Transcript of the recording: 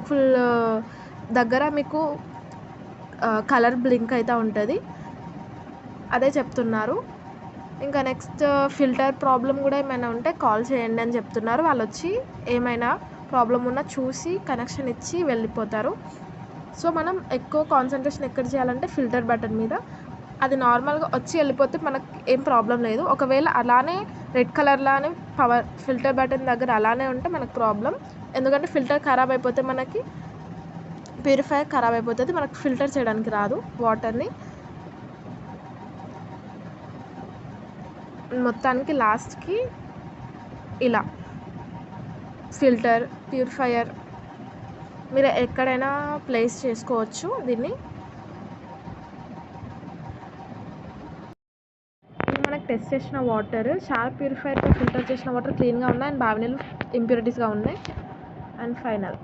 Full దగ్గర మీకు colour blink అయితే ఉంటుంది, అదే చెప్తున్నారు. ఇంకా నెక్స్ట్ ఫిల్టర్ ప్రాబ్లం కూడా ఏమైనా ఉంటే కాల్ చేయండి అని చెప్తున్నారు. వాళ్ళు వచ్చి ఏమైనా ప్రాబ్లం ఉన్నా చూసి కనెక్షన్ ఇచ్చి వెళ్ళిపోతారు. సో మనం ఎక్కువ కాన్సన్ట్రేషన్ ఎక్కడ చేయాలంటే ఫిల్టర్ బటన్ మీద. అది నార్మల్గా వచ్చి వెళ్ళిపోతే మనకు ఏం ప్రాబ్లం లేదు. ఒకవేళ అలానే రెడ్ కలర్లానే ఫిల్టర్ బటన్ దగ్గర అలానే ఉంటే మనకు ప్రాబ్లం. ఎందుకంటే ఫిల్టర్ ఖరాబ్ అయిపోతే మనకి ప్యూరిఫైయర్ ఖరాబ్ అయిపోతుంది, మనకు ఫిల్టర్ చేయడానికి రాదు వాటర్ని. మొత్తానికి లాస్ట్కి ఇలా ఫిల్టర్ ప్యూరిఫైయర్ మీరు ఎక్కడైనా ప్లేస్ చేసుకోవచ్చు దీన్ని. మనకు టెస్ట్ చేసిన వాటర్ షార్ప్ ప్యూరిఫైయర్తో ఫిల్టర్ చేసిన వాటర్ క్లీన్గా ఉన్నాయి, అండ్ బావి నీళ్ళు ఇంప్యూరిటీస్గా ఉన్నాయి. And final